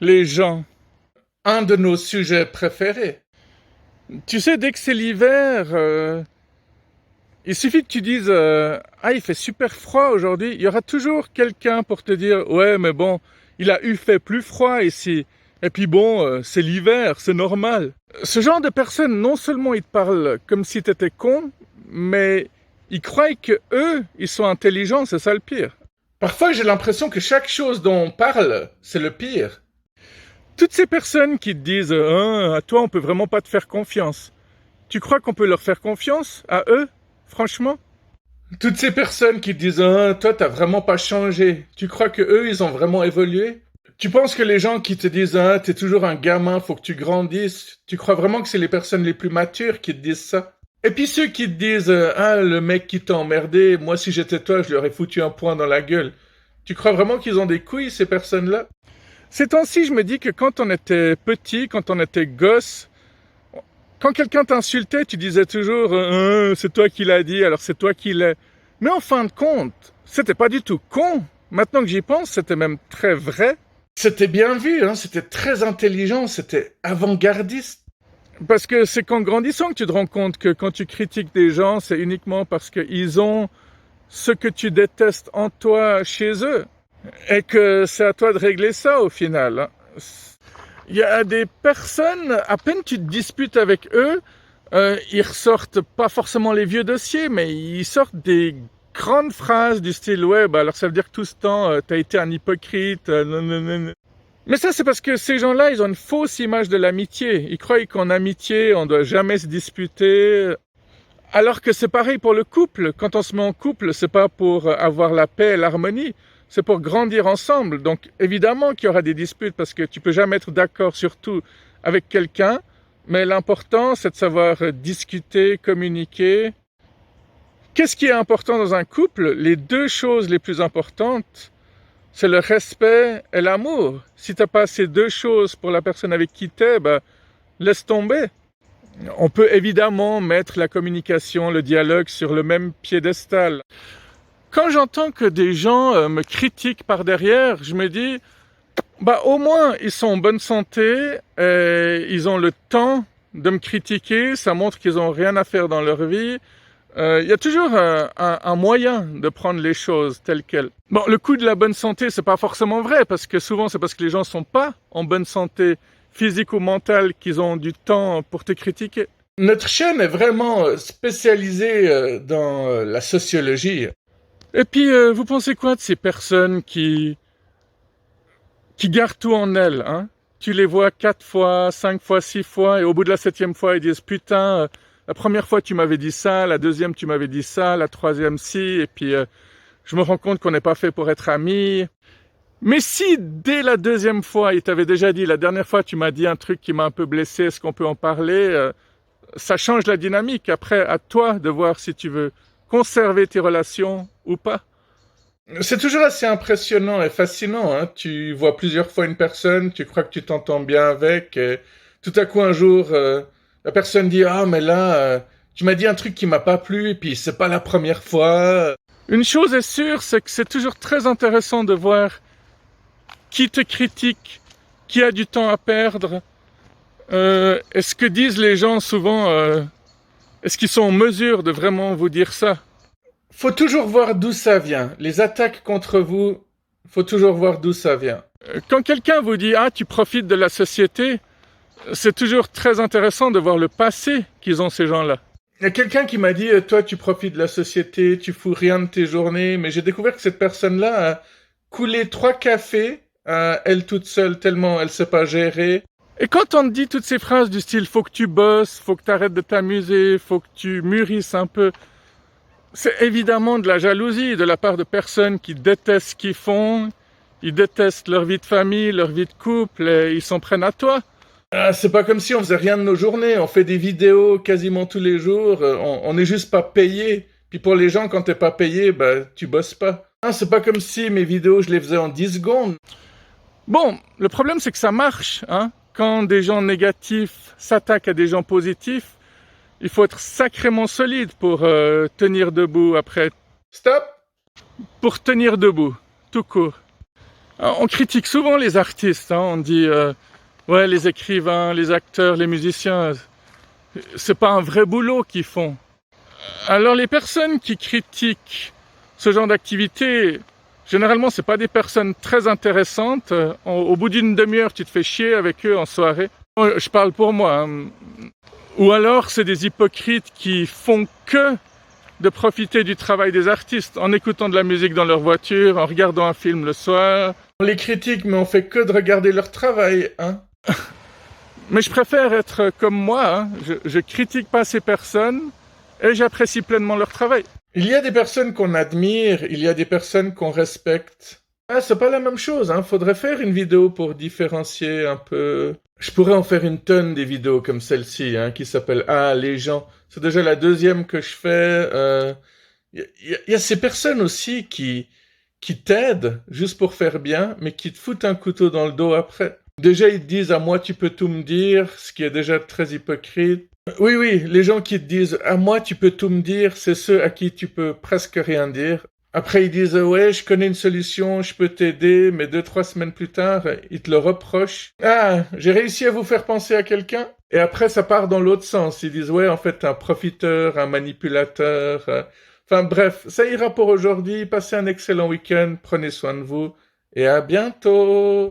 Les gens. Un de nos sujets préférés. Tu sais, dès que c'est l'hiver, il suffit que tu dises ah, il fait super froid aujourd'hui. Il y aura toujours quelqu'un pour te dire ouais, mais bon, il a eu fait plus froid ici. Et puis bon, c'est l'hiver, c'est normal. Ce genre de personnes, non seulement ils te parlent comme si t'étais con, mais ils croient que eux, ils sont intelligents, c'est ça le pire. Parfois, j'ai l'impression que chaque chose dont on parle, c'est le pire. Toutes ces personnes qui te disent à toi, on peut vraiment pas te faire confiance. Tu crois qu'on peut leur faire confiance à eux, franchement? Toutes ces personnes qui te disent toi, t'as vraiment pas changé. Tu crois que eux, ils ont vraiment évolué? Tu penses que les gens qui te disent t'es toujours un gamin, faut que tu grandisses. Tu crois vraiment que c'est les personnes les plus matures qui te disent ça? Et puis ceux qui te disent le mec qui t'a emmerdé, moi si j'étais toi, je lui aurais foutu un poing dans la gueule. Tu crois vraiment qu'ils ont des couilles, ces personnes-là? Ces temps-ci, je me dis que quand on était petit, quand on était gosse, quand quelqu'un t'insultait, tu disais toujours c'est toi qui l'as dit, alors c'est toi qui l'as. Mais en fin de compte, c'était pas du tout con. Maintenant que j'y pense, c'était même très vrai. C'était bien vu, c'était très intelligent, c'était avant-gardiste. Parce que c'est qu'en grandissant que tu te rends compte que quand tu critiques des gens, c'est uniquement parce qu'ils ont ce que tu détestes en toi chez eux. Et que c'est à toi de régler ça au final. Il y a des personnes, à peine tu te disputes avec eux, ils ressortent pas forcément les vieux dossiers, mais ils sortent des grandes phrases du style ouais, bah alors ça veut dire que tout ce temps t'as été un hypocrite. Non, non, non. Mais ça c'est parce que ces gens-là, ils ont une fausse image de l'amitié. Ils croient qu'en amitié, on doit jamais se disputer. Alors que c'est pareil pour le couple. Quand on se met en couple, c'est pas pour avoir la paix et l'harmonie. C'est pour grandir ensemble. Donc évidemment qu'il y aura des disputes parce que tu peux jamais être d'accord sur tout avec quelqu'un. Mais l'important, c'est de savoir discuter, communiquer. Qu'est-ce qui est important dans un couple? Les deux choses les plus importantes, c'est le respect et l'amour. Si t'as pas ces deux choses pour la personne avec qui t'es, laisse tomber. On peut évidemment mettre la communication, le dialogue sur le même piédestal. Quand j'entends que des gens me critiquent par derrière, je me dis, au moins ils sont en bonne santé, et ils ont le temps de me critiquer, ça montre qu'ils n'ont rien à faire dans leur vie. Il y a toujours un moyen de prendre les choses telles quelles. Bon, le coup de la bonne santé, c'est pas forcément vrai, parce que souvent c'est parce que les gens sont pas en bonne santé physique ou mentale qu'ils ont du temps pour te critiquer. Notre chaîne est vraiment spécialisée dans la sociologie. Et puis, vous pensez quoi de ces personnes qui gardent tout en elles, hein? Tu les vois 4 fois, 5 fois, 6 fois, et au bout de la 7e fois, ils disent « Putain, la première fois tu m'avais dit ça, la deuxième tu m'avais dit ça, la troisième si, et puis je me rends compte qu'on n'est pas fait pour être amis. » Mais si, dès la deuxième fois, il t'avait déjà dit « La dernière fois tu m'as dit un truc qui m'a un peu blessé, est-ce qu'on peut en parler ?» Ça change la dynamique. Après, à toi de voir si tu veux conserver tes relations ou pas. C'est toujours assez impressionnant et fascinant. Tu vois plusieurs fois une personne, tu crois que tu t'entends bien avec, et tout à coup un jour, la personne dit ah mais là, tu m'as dit un truc qui m'a pas plu, et puis c'est pas la première fois. Une chose est sûre, c'est que c'est toujours très intéressant de voir qui te critique, qui a du temps à perdre. Et ce que disent les gens souvent, est-ce qu'ils sont en mesure de vraiment vous dire ça? Faut toujours voir d'où ça vient. Les attaques contre vous, faut toujours voir d'où ça vient. Quand quelqu'un vous dit « Ah, tu profites de la société », c'est toujours très intéressant de voir le passé qu'ils ont ces gens-là. Il y a quelqu'un qui m'a dit « Toi, tu profites de la société, tu fous rien de tes journées », mais j'ai découvert que cette personne-là a coulé 3 cafés, elle toute seule, tellement elle sait pas gérer. Et quand on te dit toutes ces phrases du style « Faut que tu bosses, faut que tu arrêtes de t'amuser, faut que tu mûrisses un peu », c'est évidemment de la jalousie de la part de personnes qui détestent ce qu'ils font, ils détestent leur vie de famille, leur vie de couple, et ils s'en prennent à toi. C'est pas comme si on faisait rien de nos journées, on fait des vidéos quasiment tous les jours, on n'est juste pas payé. Puis pour les gens, quand t'es pas payé, tu bosses pas. C'est pas comme si mes vidéos, je les faisais en 10 secondes. Bon, le problème c'est que ça marche, Quand des gens négatifs s'attaquent à des gens positifs, il faut être sacrément solide pour tenir debout après. Stop! Pour tenir debout, tout court. On critique souvent les artistes, hein. On dit ouais, les écrivains, les acteurs, les musiciens, c'est pas un vrai boulot qu'ils font. Alors les personnes qui critiquent ce genre d'activité, généralement c'est pas des personnes très intéressantes. Au bout d'une demi-heure, tu te fais chier avec eux en soirée. Je parle pour moi, hein. Ou alors c'est des hypocrites qui font que de profiter du travail des artistes en écoutant de la musique dans leur voiture, en regardant un film le soir. On les critique, mais on fait que de regarder leur travail, hein. Mais je préfère être comme moi, hein. Je critique pas ces personnes et j'apprécie pleinement leur travail. Il y a des personnes qu'on admire, il y a des personnes qu'on respecte. Ah, c'est pas la même chose, hein. Faudrait faire une vidéo pour différencier un peu. Je pourrais en faire une tonne des vidéos comme celle-ci, hein, qui s'appelle Ah, les gens. C'est déjà la deuxième que je fais. Y a ces personnes aussi qui t'aident juste pour faire bien, mais qui te foutent un couteau dans le dos après. Déjà, ils te disent à moi tu peux tout me dire, ce qui est déjà très hypocrite. Oui, oui, les gens qui te disent à moi tu peux tout me dire, c'est ceux à qui tu peux presque rien dire. Après, ils disent ouais, je connais une solution, je peux t'aider, mais 2, 3 semaines plus tard, ils te le reprochent. Ah, j'ai réussi à vous faire penser à quelqu'un? Et après, ça part dans l'autre sens. Ils disent ouais, en fait, t'es un profiteur, un manipulateur. Enfin bref, ça ira pour aujourd'hui. Passez un excellent week-end, prenez soin de vous et à bientôt.